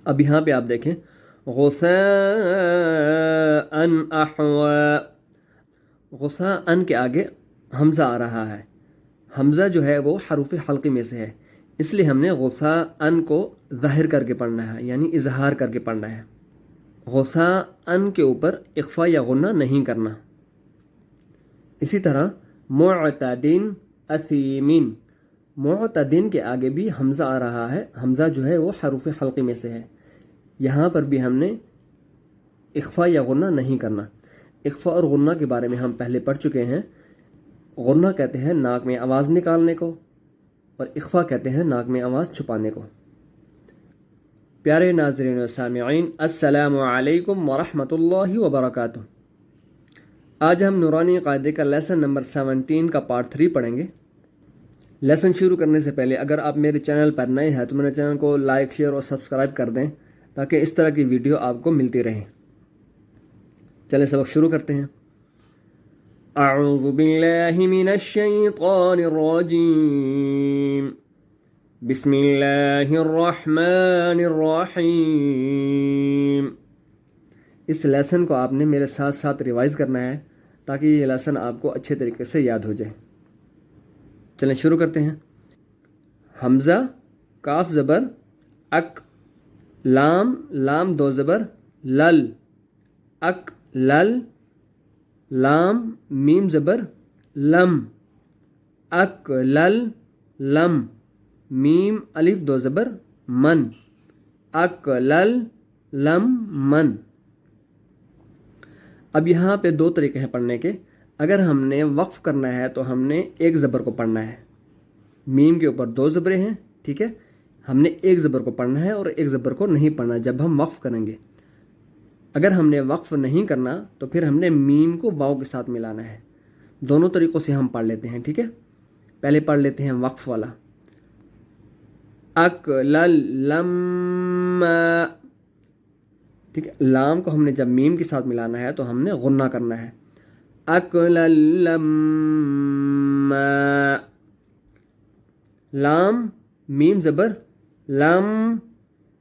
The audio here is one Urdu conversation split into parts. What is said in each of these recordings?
اب یہاں پہ آپ دیکھیں غثاءً احوا، غثاءً کے آگے حمزہ آ رہا ہے. حمزہ جو ہے وہ حروف حلقی میں سے ہے، اس لیے ہم نے غثاءً کو ظاہر کر کے پڑھنا ہے، یعنی اظہار کر کے پڑھنا ہے. غثاءً کے اوپر اخفا یا غنہ نہیں کرنا. اسی طرح معتدٍ اثیم، معتدٍ کے آگے بھی حمزہ آ رہا ہے. حمزہ جو ہے وہ حروف حلقی میں سے ہے، یہاں پر بھی ہم نے اخفا یا غنہ نہیں کرنا. اخفا اور غنہ کے بارے میں ہم پہلے پڑھ چکے ہیں. غنہ کہتے ہیں ناک میں آواز نکالنے کو، اور اخفا کہتے ہیں ناک میں آواز چھپانے کو. پیارے ناظرین و سامعین، السلام علیکم ورحمۃ اللہ وبرکاتہ. آج ہم نورانی قاعدے کا لیسن نمبر 17 کا پارٹ 3 پڑھیں گے. لیسن شروع کرنے سے پہلے اگر آپ میرے چینل پر نئے ہیں تو میرے چینل کو لائک، شیئر اور سبسکرائب کر دیں تاکہ اس طرح کی ویڈیو آپ کو ملتی رہیں. چلیں سبق شروع کرتے ہیں. اعوذ باللہ من الشیطان الرجیم، بسم اللہ الرحمن الرحیم. اس لیسن کو آپ نے میرے ساتھ ساتھ ریوائز کرنا ہے تاکہ یہ لیسن آپ کو اچھے طریقے سے یاد ہو جائے. چلیں شروع کرتے ہیں. حمزہ کاف زبر اک، لام دو زبر لل، اک لل. لام میم زبر لم، اک لل لم. میم الف دو زبر من، اک لل لم من. اب یہاں پہ دو طریقے ہیں پڑھنے کے. اگر ہم نے وقف کرنا ہے تو ہم نے ایک زبر کو پڑھنا ہے. میم کے اوپر دو زبریں ہیں، ٹھیک ہے. ہم نے ایک زبر کو پڑھنا ہے اور ایک زبر کو نہیں پڑھنا جب ہم وقف کریں گے. اگر ہم نے وقف نہیں کرنا تو پھر ہم نے میم کو واو کے ساتھ ملانا ہے. دونوں طریقوں سے ہم پڑھ لیتے ہیں، ٹھیک ہے. پہلے پڑھ لیتے ہیں وقف والا. اک لل لم، ٹھیک ہے. لام کو ہم نے جب میم کے ساتھ ملانا ہے تو ہم نے غنہ کرنا ہے. اک لل لم، لام میم زبر لم،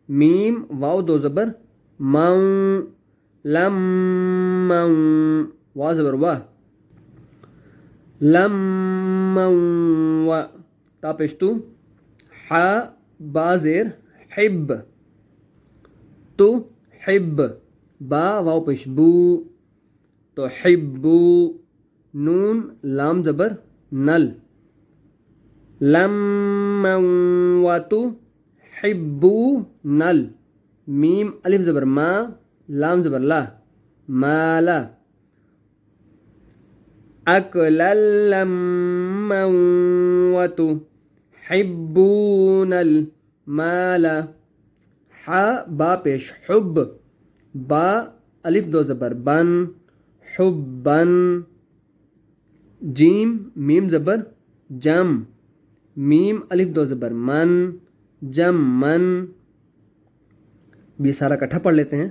میم واو دو زبر من، لم من. وا زبر وا، لم من و. تا پیش تو، ح با زیر حب، تو حب. با واو پیش بو، تو حبو. نون لام زبر نل، لم من و تو حبو نل. میم الف زبر ما، لام زبر لا، مالا. اکل لما وتحبون المال. ح با پیش حب، با الف دو زبر بن، حبن. جیم میم زبر جم، میم الف دو زبر من، جم من. بھی سارا کٹھا پڑھ لیتے ہیں.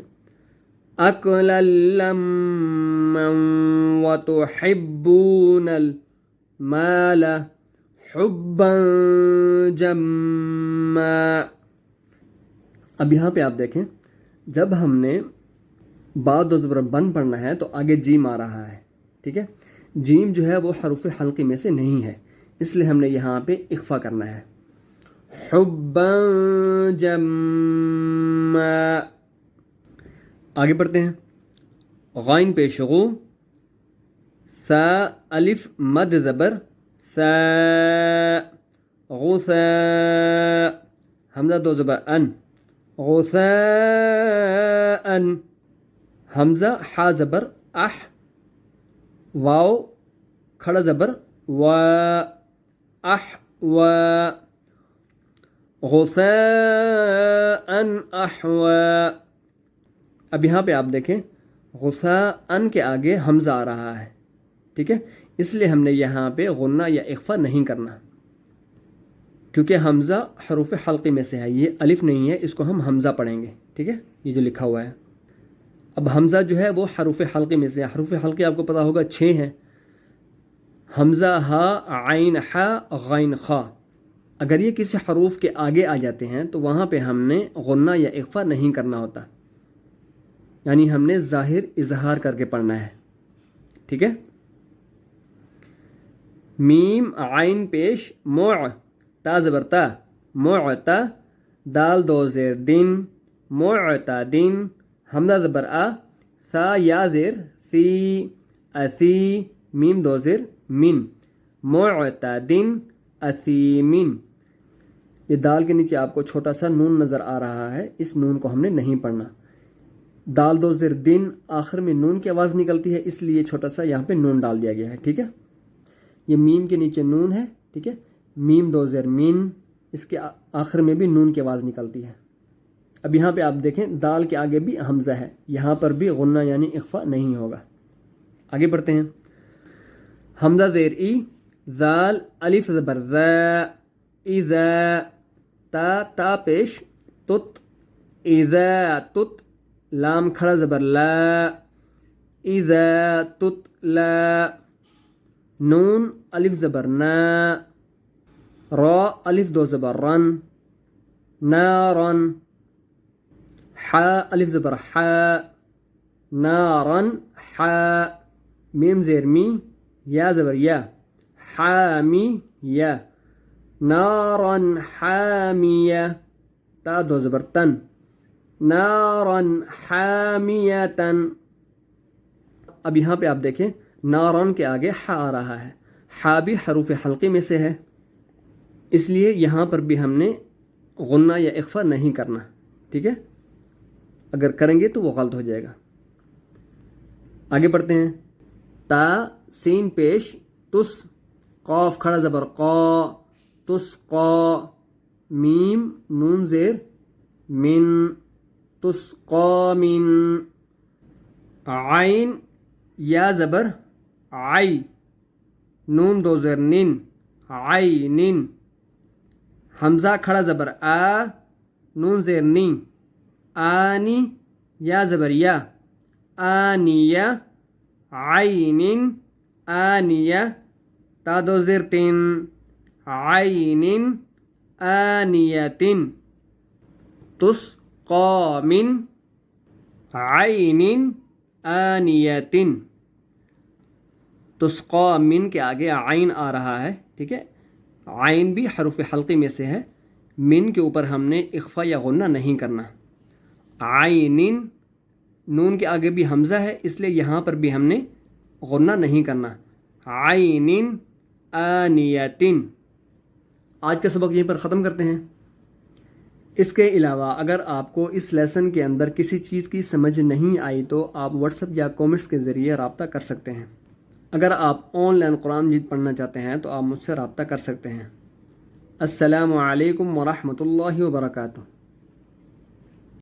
اکل لما وتحبون المال حبا جما. اب یہاں پہ آپ دیکھیں جب ہم نے با دو زبر بن پڑھنا ہے تو آگے جیم آ رہا ہے، ٹھیک ہے. جیم جو ہے وہ حروف حلقی میں سے نہیں ہے، اس لیے ہم نے یہاں پہ اخفا کرنا ہے. حبا جما. آگے پڑھتے ہیں. غائن پیش غو، سا الف مد زبر سا، غساء. حمزہ دو زبر ان، غساء. حمزہ حا زبر اح، واو کھڑا زبر و، اح و. غساء احوا. اب یہاں پہ آپ دیکھیں غساء کے آگے حمزہ آ رہا ہے، ٹھیک ہے. اس لیے ہم نے یہاں پہ غنہ یا اخفا نہیں کرنا کیونکہ حمزہ حروف حلقی میں سے ہے. یہ الف نہیں ہے، اس کو ہم حمزہ پڑھیں گے، ٹھیک ہے. یہ جو لکھا ہوا ہے. اب حمزہ جو ہے وہ حروف حلقی میں سے ہے. حروف حلقی آپ کو پتا ہوگا 6 ہیں. حمزہ ہا، عین حا، غین خا. اگر یہ کسی حروف کے آگے آ جاتے ہیں تو وہاں پہ ہم نے غنہ یا اخفا نہیں کرنا ہوتا، یعنی ہم نے ظاہر اظہار کر کے پڑھنا ہے، ٹھیک ہے۔ میم عین پیش موع، تا زبر تا، معتا، دال دو زیر دن، معتدن، حمزہ زبر آ، سا یا زیر سی، اسی، میم دو زیر من، معتدن اثیمن۔ یہ دال کے نیچے آپ کو چھوٹا سا نون نظر آ رہا ہے، اس نون کو ہم نے نہیں پڑھنا۔ دال دو زیر دن، آخر میں نون کی آواز نکلتی ہے، اس لیے چھوٹا سا یہاں پہ نون ڈال دیا گیا ہے، ٹھیک ہے۔ یہ میم کے نیچے نون ہے، ٹھیک ہے، میم دو زیر مین، اس کے آخر میں بھی نون کی آواز نکلتی ہے۔ اب یہاں پہ آپ دیکھیں دال کے آگے بھی حمزہ ہے، یہاں پر بھی غنہ یعنی اخفا نہیں ہوگا۔ آگے بڑھتے ہیں۔ حمزہ زیر ای، زال الف زبر ز، اذا، تا تا پیش تت، اذا تت، لام کھڑا زبر لا، اذا تت لا، نون الف زبر نا، را الف دو زبر رن، نارن، حا الف زبر حا، نارن حا، میم زیر می، یا زبر یا، حامی یا، نارن حامیہ، تا دو زبر تن، نارن حامیتن۔ اب یہاں پہ آپ دیکھیں نارن کے آگے حا آ رہا ہے، حا بھی حروف حلقی میں سے ہے، اس لیے یہاں پر بھی ہم نے غنہ یا اخفا نہیں کرنا، ٹھیک ہے، اگر کریں گے تو وہ غلط ہو جائے گا۔ آگے بڑھتے ہیں۔ تا سین پیش تس، قاف کھڑا زبر قا، تسقا، میم نون زیر من، تسقا من، عین یا زبر عی، نون دو زیر نن، عینن، حمزہ کھڑا زبر آ، نون زیر نی، آنی، یا زبر یا، آنیہ، عینن آنیہ، تا دو زیر تن، عینن آنیتن، تسقا من عین آنیتن۔ تسقا من کے آگے عین آ رہا ہے، ٹھیک ہے، عین بھی حروف حلقی میں سے ہے، من کے اوپر ہم نے اخفا یا غنہ نہیں کرنا۔ عینن، نون کے آگے بھی حمزہ ہے، اس لیے یہاں پر بھی ہم نے غنہ نہیں کرنا۔ عینن آنیتن۔ آج کا سبق یہیں پر ختم کرتے ہیں۔ اس کے علاوہ اگر آپ کو اس لیسن کے اندر کسی چیز کی سمجھ نہیں آئی تو آپ واٹس ایپ یا کومنٹس کے ذریعے رابطہ کر سکتے ہیں۔ اگر آپ آن لائن قرآن مجید پڑھنا چاہتے ہیں تو آپ مجھ سے رابطہ کر سکتے ہیں۔ السلام علیکم ورحمۃ اللہ وبرکاتہ۔